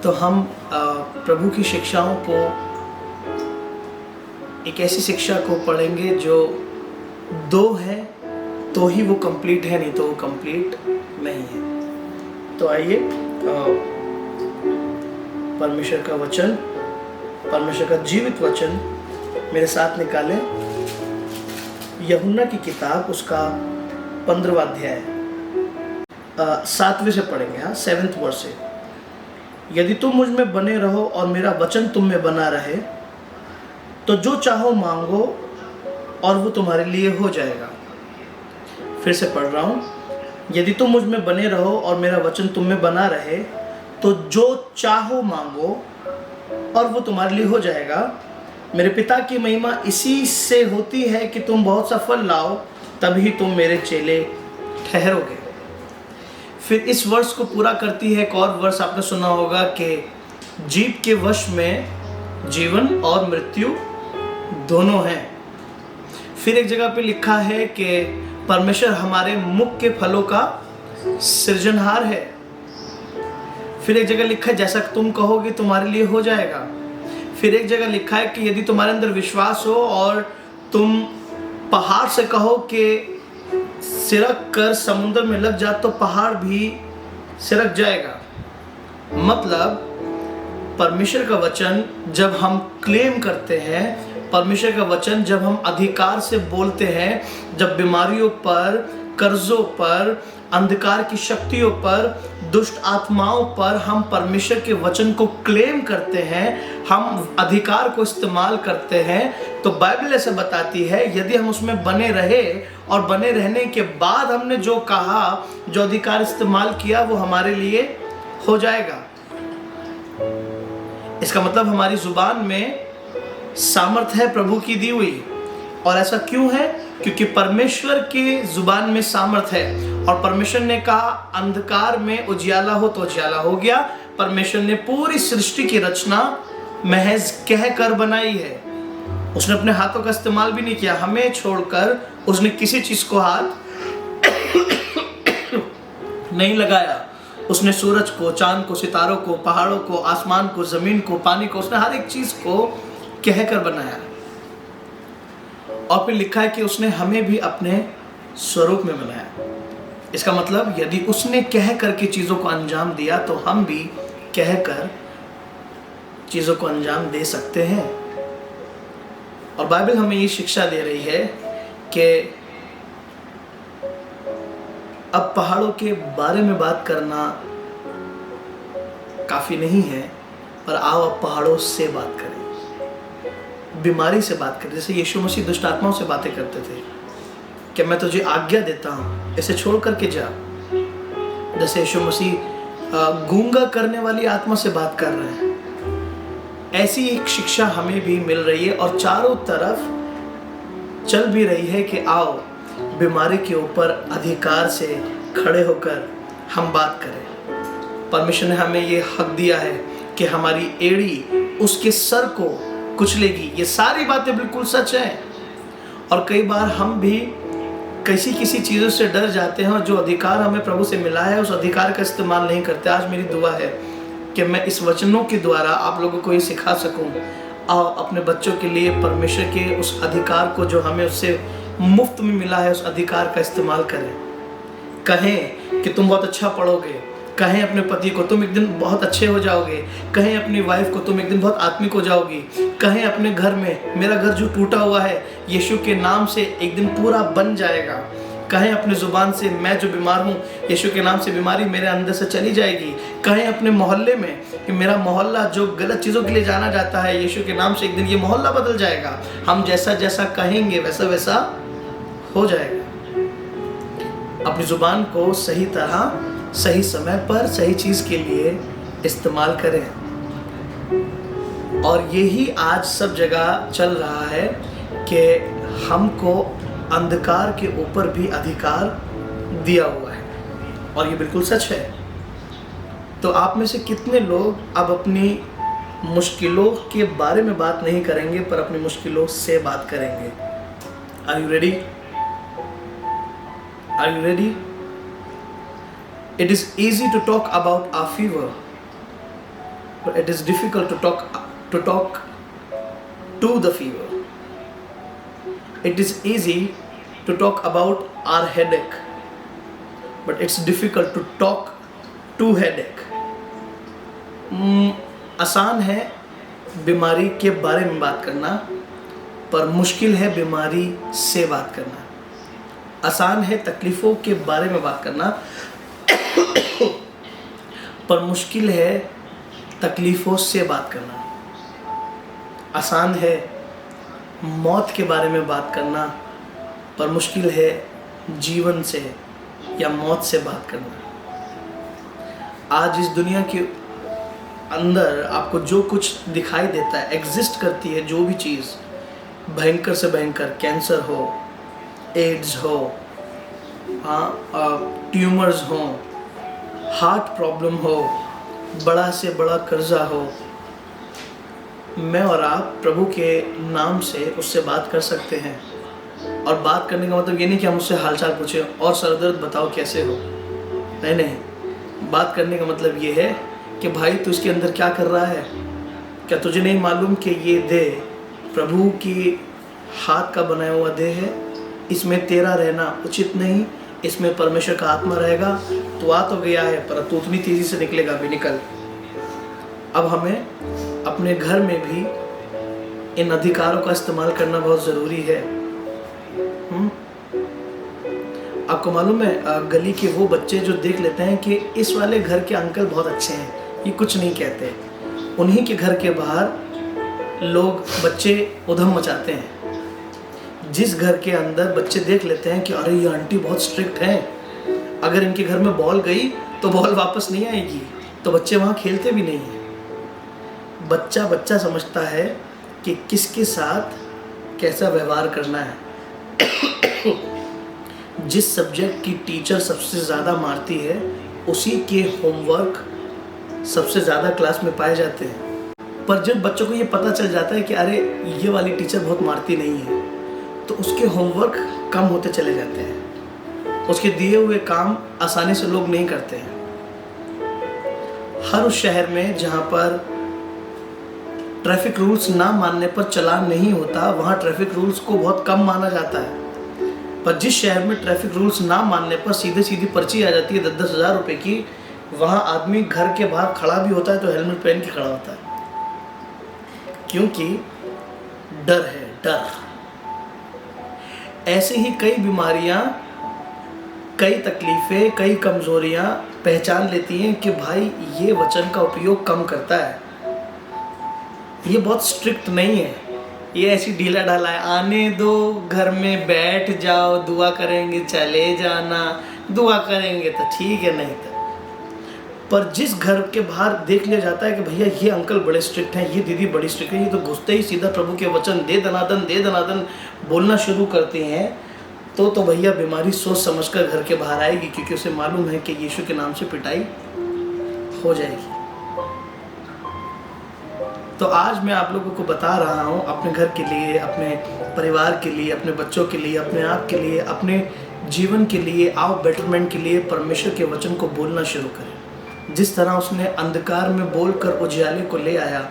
तो हम प्रभु की शिक्षाओं को, एक ऐसी शिक्षा को पढ़ेंगे जो दो है तो ही वो कंप्लीट है, नहीं तो वो कंप्लीट नहीं है। तो आइए परमेश्वर का वचन, परमेश्वर का जीवित वचन मेरे साथ निकालें। यूहन्ना की किताब, उसका 15वां अध्याय, 7वें से पढ़ेंगे। 7th वर्स से, यदि तुम मुझ में बने रहो और मेरा वचन तुम में बना रहे तो जो चाहो मांगो और वो तुम्हारे लिए हो जाएगा। फिर से पढ़ रहा हूँ, यदि तुम मुझ में बने रहो और मेरा वचन तुम में बना रहे तो जो चाहो मांगो और वो तुम्हारे लिए हो जाएगा। मेरे पिता की महिमा इसी से होती है कि तुम बहुत सा फल लाओ, तभी तुम मेरे चेले ठहरोगे। फिर इस वर्ष को पूरा करती है एक और वर्ष, आपने सुना होगा कि जीभ के वश में जीवन और मृत्यु दोनों हैं। फिर एक जगह पे लिखा है कि परमेश्वर हमारे मुख के फलों का सृजनहार है। फिर एक जगह लिखा है जैसा तुम कहोगे तुम्हारे लिए हो जाएगा। फिर एक जगह लिखा है कि यदि तुम्हारे अंदर विश्वास हो और तुम पहाड़ से कहो कि सिरक कर समुद्र में लग जा तो पहाड़ भी सिरक जाएगा। मतलब परमेश्वर का वचन जब हम क्लेम करते हैं, परमेश्वर का वचन जब हम अधिकार से बोलते हैं, जब बीमारियों पर, कर्जों पर, अंधकार की शक्तियों पर, दुष्ट आत्माओं पर हम परमेश्वर के वचन को क्लेम करते हैं, हम अधिकार को इस्तेमाल करते हैं, तो बाइबल ऐसे बताती है यदि हम उसमें बने रहे और बने रहने के बाद हमने जो कहा, जो अधिकार इस्तेमाल किया, वो हमारे लिए हो जाएगा। इसका मतलब हमारी जुबान में सामर्थ है प्रभु की दी हुई। और ऐसा क्यों है? क्योंकि परमेश्वर की जुबान में सामर्थ है। और परमेश्वर ने कहा अंधकार में उजियाला हो तो उजियाला हो गया। परमेश्वर ने पूरी सृष्टि की रचना महज कहकर बनाई है। उसने अपने हाथों का इस्तेमाल भी नहीं किया। हमें छोड़कर उसने किसी चीज को हाथ नहीं लगाया। उसने सूरज को, चांद को, सितारों को, पहाड़ों को, आसमान को, जमीन को, पानी को, उसने हर एक चीज को कहकर बनाया। और फिर लिखा है कि उसने हमें भी अपने स्वरूप में बनाया। इसका मतलब यदि उसने कह करके चीजों को अंजाम दिया तो हम भी कहकर चीजों को अंजाम दे सकते हैं। और बाइबल हमें ये शिक्षा दे रही है कि अब पहाड़ों के बारे में बात करना काफी नहीं है, पर आओ अब पहाड़ों से बात करें, बीमारी से बात करें। जैसे यीशु मसीह दुष्ट आत्माओं से बातें करते थे कि मैं तुझे आज्ञा देता हूँ, इसे छोड़ करके जा। जैसे यीशु मसीह गूंगा करने वाली आत्मा से बात कर रहे हैं, ऐसी एक शिक्षा हमें भी मिल रही है और चारों तरफ चल भी रही है कि आओ बीमारी के ऊपर अधिकार से खड़े होकर हम बात करें। परमेश्वर ने हमें ये हक दिया है कि हमारी एड़ी उसके सर को कुचलेगी। ये सारी बातें बिल्कुल सच हैं। और कई बार हम भी किसी चीज़ों से डर जाते हैं और जो अधिकार हमें प्रभु से मिला है उस अधिकार का इस्तेमाल नहीं करते। आज मेरी दुआ है कि मैं इस वचनों के द्वारा आप लोगों को ये सिखा सकूं। आओ अपने बच्चों के लिए परमेश्वर के उस अधिकार को जो हमें उससे मुफ्त में मिला है, उस अधिकार का इस्तेमाल करें। कहें कि तुम बहुत अच्छा पढ़ोगे, कहें अपने पति को तुम एक दिन बहुत अच्छे हो जाओगे, कहें अपनी वाइफ को तुम एक दिन बहुत आत्मिक हो जाओगी, कहें अपने घर में मेरा घर जो टूटा हुआ है यीशु के नाम से एक दिन पूरा बन जाएगा। कहें अपने जुबान से मैं जो बीमार हूँ यीशु के नाम से बीमारी मेरे अंदर से चली जाएगी। कहें अपने मोहल्ले में कि मेरा मोहल्ला जो गलत चीज़ों के लिए जाना जाता है यीशु के नाम से एक दिन ये मोहल्ला बदल जाएगा। हम जैसा जैसा कहेंगे वैसा वैसा हो जाएगा। अपनी जुबान को सही तरह, सही समय पर, सही चीज़ के लिए इस्तेमाल करें। और यही आज सब जगह चल रहा है कि हमको अंधकार के ऊपर भी अधिकार दिया हुआ है और ये बिल्कुल सच है। तो आप में से कितने लोग अब अपनी मुश्किलों के बारे में बात नहीं करेंगे पर अपनी मुश्किलों से बात करेंगे? Are you ready? Are you ready? It is easy to talk about our fever. but it is difficult to talk to the fever. It is easy to talk about our headache, but it's difficult to talk to headache. आसान है बीमारी के बारे में बात करना, पर मुश्किल है बीमारी से बात करना। आसान है तकलीफ़ों के बारे में बात करना, पर मुश्किल है तकलीफ़ों से बात करना। आसान है मौत के बारे में बात करना, पर मुश्किल है जीवन से या मौत से बात करना। आज इस दुनिया के अंदर आपको जो कुछ दिखाई देता है, एग्जिस्ट करती है जो भी चीज़, भयंकर से भयंकर, कैंसर हो, एड्स हो, ट्यूमर्स हो, हार्ट प्रॉब्लम हो, बड़ा से बड़ा कर्जा हो, मैं और आप प्रभु के नाम से उससे बात कर सकते हैं। और बात करने का मतलब ये नहीं कि हम उससे हालचाल पूछें और सर दर्द बताओ कैसे हो, नहीं, बात करने का मतलब ये है कि भाई तू इसके अंदर क्या कर रहा है, क्या तुझे नहीं मालूम कि ये देह प्रभु की हाथ का बनाया हुआ देह है, इसमें तेरा रहना उचित नहीं, इसमें परमेश्वर का आत्मा रहेगा। तू आ तो गया है पर तू उतनी तेज़ी से निकलेगा भी, निकल। अब हमें अपने घर में भी इन अधिकारों का इस्तेमाल करना बहुत ज़रूरी है। आपको मालूम है गली के वो बच्चे जो देख लेते हैं कि इस वाले घर के अंकल बहुत अच्छे हैं, ये कुछ नहीं कहते, उन्हीं के घर के बाहर लोग बच्चे उधम मचाते हैं। जिस घर के अंदर बच्चे देख लेते हैं कि अरे ये आंटी बहुत स्ट्रिक्ट हैं, अगर इनके घर में बॉल गई तो बॉल वापस नहीं आएगी, तो बच्चे वहाँ खेलते भी नहीं हैं। बच्चा समझता है कि किसके साथ कैसा व्यवहार करना है। जिस सब्जेक्ट की टीचर सबसे ज़्यादा मारती है, उसी के होमवर्क सबसे ज़्यादा क्लास में पाए जाते हैं। पर जब बच्चों को ये पता चल जाता है कि अरे ये वाली टीचर बहुत मारती नहीं है, तो उसके होमवर्क कम होते चले जाते हैं, उसके दिए हुए काम आसानी से लोग नहीं करते हैं। हर उस शहर में जहाँ पर ट्रैफिक रूल्स ना मानने पर चालान नहीं होता, वहाँ ट्रैफिक रूल्स को बहुत कम माना जाता है। पर जिस शहर में ट्रैफिक रूल्स ना मानने पर सीधी पर्ची आ जाती है 10-10 हज़ार रुपये की, वहाँ आदमी घर के बाहर खड़ा भी होता है तो हेलमेट पहन के खड़ा होता है, क्योंकि डर है, डर। ऐसे ही कई बीमारियाँ, कई तकलीफ़ें, कई कमज़ोरियाँ पहचान लेती हैं कि भाई ये वचन का उपयोग कम करता है, ये बहुत स्ट्रिक्ट नहीं है, ये ऐसी ढीला ढाला है, आने दो, घर में बैठ जाओ, दुआ करेंगे चले जाना, दुआ करेंगे तो ठीक है, नहीं तो। पर जिस घर के बाहर देख लिया जाता है कि भैया ये अंकल बड़े स्ट्रिक्ट हैं, ये दीदी बड़ी स्ट्रिक्ट है, ये तो घुसते ही सीधा प्रभु के वचन दे दनादन बोलना शुरू करते हैं, तो भैया बीमारी सोच समझकर घर के बाहर आएगी, क्योंकि उसे मालूम है कि यीशु के नाम से पिटाई हो जाएगी। तो आज मैं आप लोगों को बता रहा हूँ, अपने घर के लिए, अपने परिवार के लिए, अपने बच्चों के लिए, अपने आप के लिए, अपने जीवन के लिए, आओ बेटरमेंट के लिए परमेश्वर के वचन को बोलना शुरू करें। जिस तरह उसने अंधकार में बोलकर उजियाले को ले आया,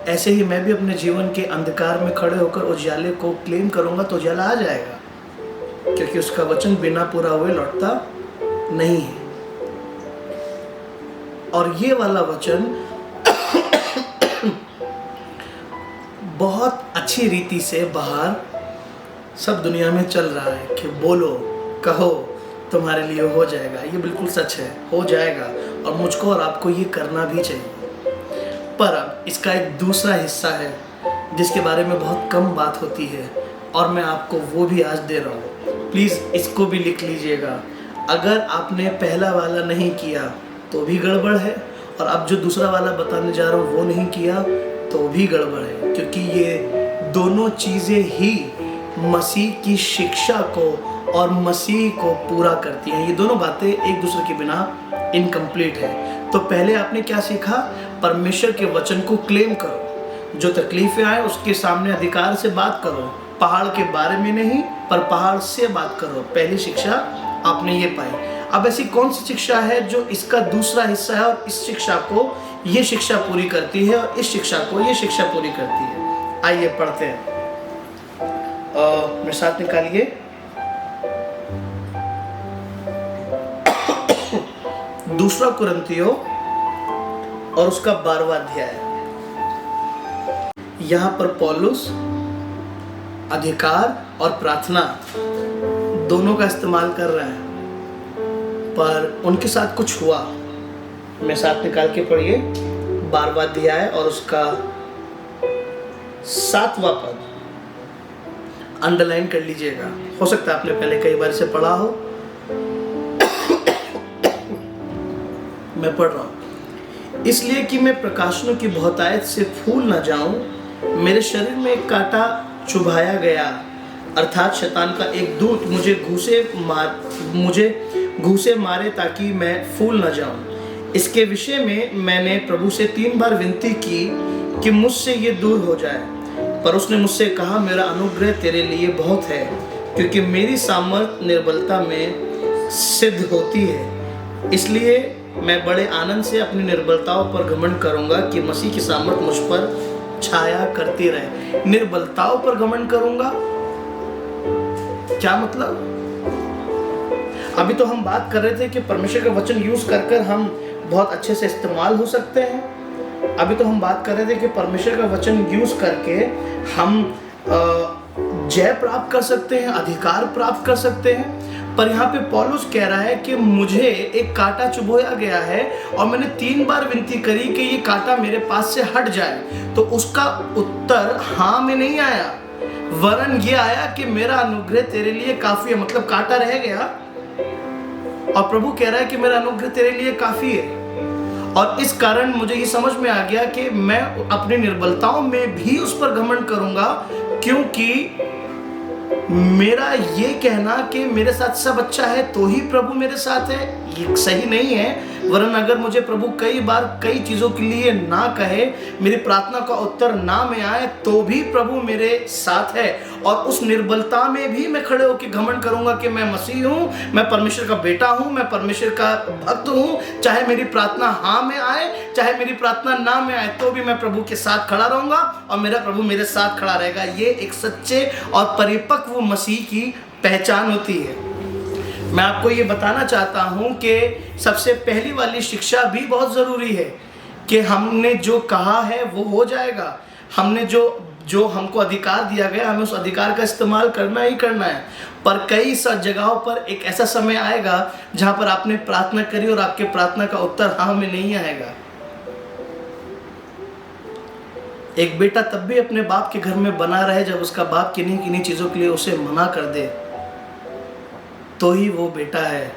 ऐसे ही मैं भी अपने जीवन के अंधकार में खड़े होकर उजियाले को क्लेम करूँगा तो उजाला आ जाएगा, क्योंकि उसका वचन बिना पूरा हुए लौटता नहीं है। और ये वाला वचन बहुत अच्छी रीति से बाहर सब दुनिया में चल रहा है कि बोलो, कहो, तुम्हारे लिए हो जाएगा। ये बिल्कुल सच है, हो जाएगा, और मुझको और आपको ये करना भी चाहिए। पर अब इसका एक दूसरा हिस्सा है जिसके बारे में बहुत कम बात होती है, और मैं आपको वो भी आज दे रहा हूँ। प्लीज़ इसको भी लिख लीजिएगा। अगर आपने पहला वाला नहीं किया तो भी गड़बड़ है, और अब जो दूसरा वाला बताने जा रहा हूँ वो नहीं किया तो भी गड़बड़ है, क्योंकि ये दोनों चीज़ें ही मसीह की शिक्षा को और मसीह को पूरा करती हैं। ये दोनों बातें एक दूसरे के बिना इनकम्प्लीट है। तो पहले आपने क्या सीखा? परमेश्वर के वचन को क्लेम करो, जो तकलीफें आए उसके सामने अधिकार से बात करो, पहाड़ के बारे में नहीं पर पहाड़ से बात करो। पहली शिक्षा आपने ये पाई। अब ऐसी कौन सी शिक्षा है जो इसका दूसरा हिस्सा है, और इस शिक्षा को ये शिक्षा पूरी करती है और इस शिक्षा को ये शिक्षा पूरी करती है। आइए पढ़ते हैं, मेरे साथ निकालिए। दूसरा कुरिन्थियों और उसका 12वां अध्याय। यहाँ पर पौलुस अधिकार और प्रार्थना दोनों का इस्तेमाल कर रहे हैं, पर उनके साथ कुछ हुआ। मैं साथ निकाल के पढ़िए 12वां अध्याय और उसका 7वां पद, अंडरलाइन कर लीजिएगा। हो सकता है आपने पहले कई बार इसे पढ़ा हो। मैं पढ़ रहा हूं। इसलिए कि मैं प्रकाशनों की बहुतायत से फूल न जाऊं, मेरे शरीर में एक कांटा चुभाया गया, अर्थात शैतान का एक दूत मुझे घूसे मारे ताकि मैं फूल न जाऊं। इसके विषय में मैंने प्रभु से 3 बार विनती की कि मुझसे ये दूर हो जाए, पर उसने मुझसे कहा, मेरा अनुग्रह तेरे लिए बहुत है, क्योंकि मेरी सामर्थ निर्बलता में सिद्ध होती है। इसलिए मैं बड़े आनंद से अपनी निर्बलताओं पर घमंड करूंगा कि मसीह की सामर्थ मुझ पर छाया करती रहे। निर्बलताओं पर घमंड करूंगा, क्या मतलब? अभी तो हम बात कर रहे थे कि परमेश्वर का वचन यूज कर हम बहुत अच्छे से इस्तेमाल हो सकते हैं। अभी तो हम बात कर रहे थे कि परमेश्वर का वचन यूज करके हम जय प्राप्त कर सकते हैं, अधिकार प्राप्त कर सकते हैं। पर यहाँ पे पौलुस कह रहा है कि मुझे एक कांटा चुभोया गया है और मैंने 3 बार विनती करी कि ये कांटा मेरे पास से हट जाए। तो उसका उत्तर हाँ में नहीं आया, वरन ये आया कि मेरा अनुग्रह तेरे लिए काफी है। मतलब कांटा रह गया और प्रभु कह रहा है कि मेरा अनुग्रह तेरे लिए काफी है। और इस कारण मुझे ये समझ में आ गया कि मैं अपनी निर्बलताओं में भी उस पर घमंड करूंगा, क्योंकि मेरा ये कहना कि मेरे साथ सब अच्छा है तो ही प्रभु मेरे साथ है, ये सही नहीं है। वरन अगर मुझे प्रभु कई बार कई चीज़ों के लिए ना कहे, मेरी प्रार्थना का उत्तर ना में आए, तो भी प्रभु मेरे साथ है। और उस निर्बलता में भी मैं खड़े होकर घमंड करूंगा कि मैं मसीह हूँ, मैं परमेश्वर का बेटा हूँ, मैं परमेश्वर का भक्त हूँ। चाहे मेरी प्रार्थना हाँ में आए, चाहे मेरी प्रार्थना ना में आए, तो भी मैं प्रभु के साथ खड़ा रहूंगा और मेरा प्रभु मेरे साथ खड़ा रहेगा। ये एक सच्चे और परिपक्व मसीह की पहचान होती है। मैं आपको ये बताना चाहता हूं कि सबसे पहली वाली शिक्षा भी बहुत ज़रूरी है कि हमने जो कहा है वो हो जाएगा। हमने जो हमको अधिकार दिया गया, हमें उस अधिकार का इस्तेमाल करना ही करना है। पर कई जगहों पर एक ऐसा समय आएगा जहां पर आपने प्रार्थना करी और आपके प्रार्थना का उत्तर हाँ में नहीं आएगा। एक बेटा तब भी अपने बाप के घर में बना रहे जब उसका बाप किन्हीं किन्हीं चीज़ों के लिए उसे मना कर दे, तो ही वो बेटा है।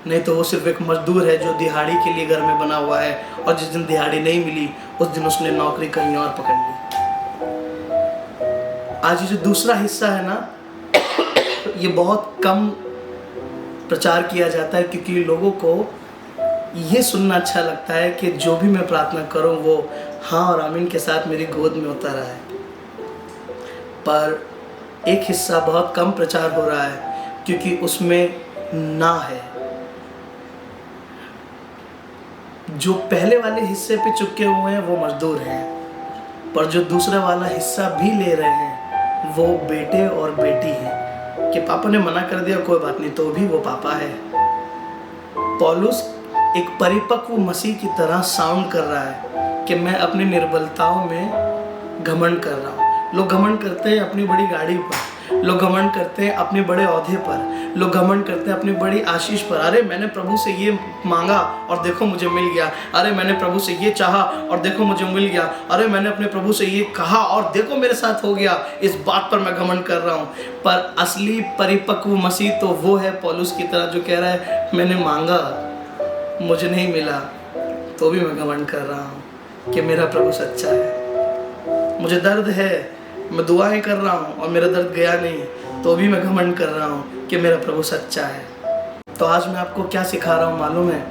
नहीं तो वो सिर्फ एक मजदूर है जो दिहाड़ी के लिए घर में बना हुआ है, और जिस दिन दिहाड़ी नहीं मिली उस दिन उसने नौकरी कहीं और पकड़ ली। आज ये जो दूसरा हिस्सा है ना, ये बहुत कम प्रचार किया जाता है, क्योंकि लोगों को ये सुनना अच्छा लगता है कि जो भी मैं प्रार्थना करूं वो हाँ और आमीन के साथ मेरी गोद में उतर आए। पर एक हिस्सा बहुत कम प्रचार हो रहा है क्योंकि उसमें ना है। जो पहले वाले हिस्से पे चुपके हुए हैं वो मजदूर हैं, पर जो दूसरा वाला हिस्सा भी ले रहे हैं वो बेटे और बेटी हैं। कि पापा ने मना कर दिया कोई बात नहीं, तो भी वो पापा है। पौलुस एक परिपक्व मसीह की तरह साउंड कर रहा है कि मैं अपनी निर्बलताओं में घमंड कर रहा हूँ। लोग घमंड करते हैं अपनी बड़ी गाड़ी पर, लोग घमंड करते हैं अपने बड़े ओहदे पर, लोग घमंड करते हैं अपनी बड़ी आशीष पर। अरे मैंने प्रभु से ये मांगा और देखो मुझे मिल गया। अरे मैंने प्रभु से ये चाहा और देखो मुझे मिल गया। अरे मैंने अपने प्रभु से ये कहा और देखो मेरे साथ हो गया। इस बात पर मैं घमंड कर रहा हूँ। पर असली परिपक्व मसीह तो वो है पौलुस की तरह जो कह रहा है मैंने मांगा, मुझे नहीं मिला, तो भी मैं घमंड कर रहा हूँ कि मेरा प्रभु सच्चा है। मुझे दर्द है, मैं दुआएं कर रहा हूँ और मेरा दर्द गया नहीं, तो भी मैं घमंड कर रहा हूँ कि मेरा प्रभु सच्चा है। तो आज मैं आपको क्या सिखा रहा हूँ मालूम है?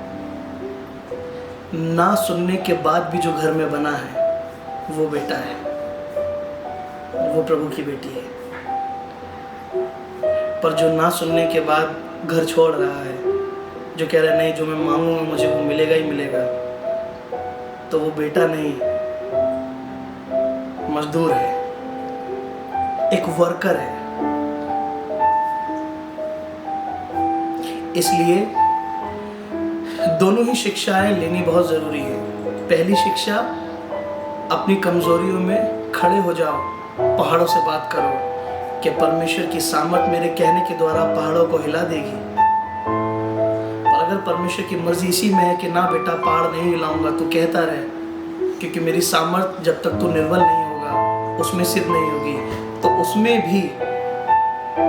ना सुनने के बाद भी जो घर में बना है वो बेटा है, वो प्रभु की बेटी है। पर जो ना सुनने के बाद घर छोड़ रहा है, जो कह रहा है नहीं जो मैं मांगूंगा मुझे वो मिलेगा ही मिलेगा, तो वो बेटा नहीं, मजदूर है, एक वर्कर है। इसलिए दोनों ही शिक्षाएं लेनी बहुत जरूरी है। पहली शिक्षा, अपनी कमजोरियों में खड़े हो जाओ, पहाड़ों से बात करो कि परमेश्वर की सामर्थ मेरे कहने के द्वारा पहाड़ों को हिला देगी। और अगर परमेश्वर की मर्जी इसी में है कि ना बेटा पहाड़ नहीं हिलाऊंगा, तो कहता रहे, क्योंकि मेरी सामर्थ जब तक तू निर्बल नहीं होगा उसमें सिद्ध नहीं होगी। तो उसमें भी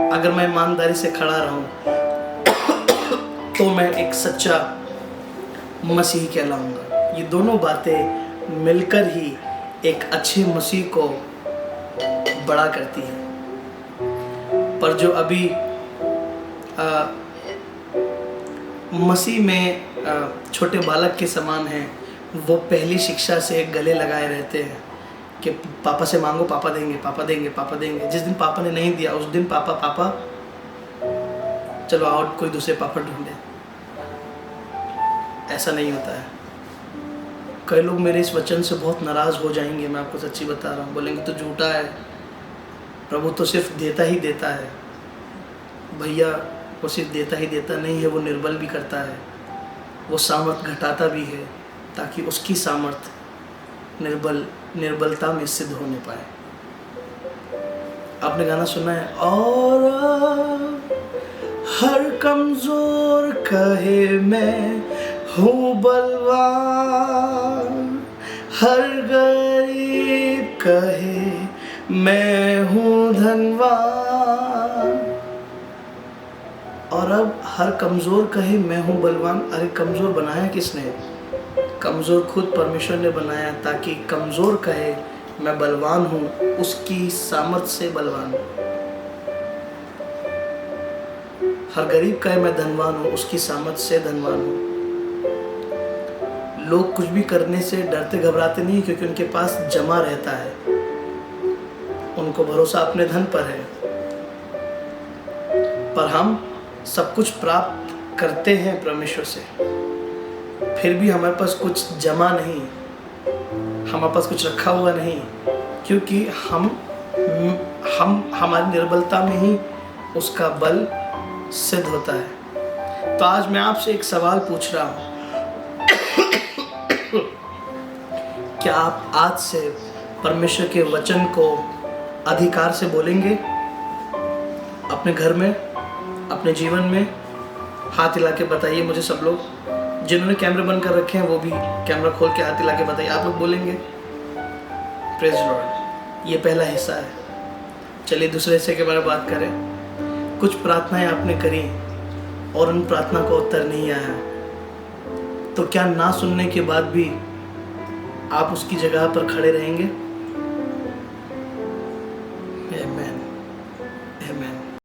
अगर मैं ईमानदारी से खड़ा रहूं तो मैं एक सच्चा मसीह कहलाऊंगा। ये दोनों बातें मिलकर ही एक अच्छे मसीह को बड़ा करती है। पर जो अभी मसीह में छोटे बालक के समान हैं, वो पहली शिक्षा से गले लगाए रहते हैं कि पापा से मांगो, पापा देंगे, पापा देंगे, पापा देंगे। जिस दिन पापा ने नहीं दिया उस दिन पापा पापा चलो आओ कोई दूसरे पापा ढूंढे। ऐसा नहीं होता है। कई लोग मेरे इस वचन से बहुत नाराज़ हो जाएंगे, मैं आपको सच्ची बता रहा हूँ। बोलेंगे तो झूठा है, प्रभु तो सिर्फ देता ही देता है। भैया वो सिर्फ देता ही देता नहीं है, वो निर्बल भी करता है, वो सामर्थ घटाता भी है ताकि उसकी सामर्थ निर्बलता में सिद्ध होने पाए। आपने गाना सुना है, और हर कमजोर कहे मैं हूँ बलवान, हर गरीब कहे मैं हूँ धनवान। और अब हर कमजोर कहे मैं हूँ बलवान। अरे कमजोर बनाया किसने? कमजोर खुद परमेश्वर ने बनाया, ताकि कमजोर कहे मैं बलवान हूँ, उसकी सामर्थ से बलवान हूँ। हर गरीब कहे मैं धनवान हूँ, उसकी सामर्थ से धनवान हूँ। लोग कुछ भी करने से डरते घबराते नहीं, क्योंकि उनके पास जमा रहता है, उनको भरोसा अपने धन पर है। पर हम सब कुछ प्राप्त करते हैं परमेश्वर से, फिर भी हमारे पास कुछ जमा नहीं, हमारे पास कुछ रखा हुआ नहीं, क्योंकि हम हमारी निर्बलता में ही उसका बल सिद्ध होता है। तो आज मैं आपसे एक सवाल पूछ रहा हूँ, क्या आप आज से परमेश्वर के वचन को अधिकार से बोलेंगे? अपने घर में, अपने जीवन में? हाथ हिला के बताइए मुझे सब लोग। जिन्होंने कैमरे बंद कर रखे हैं वो भी कैमरा खोल के हाथ हिला के बताइए। आप लोग बोलेंगे? Praise Lord. ये पहला हिस्सा है। चलिए दूसरे हिस्से के बारे में बात करें। कुछ प्रार्थनाएं आपने करी और उन प्रार्थना का उत्तर नहीं आया, तो क्या ना सुनने के बाद भी आप उसकी जगह पर खड़े रहेंगे? आमीन।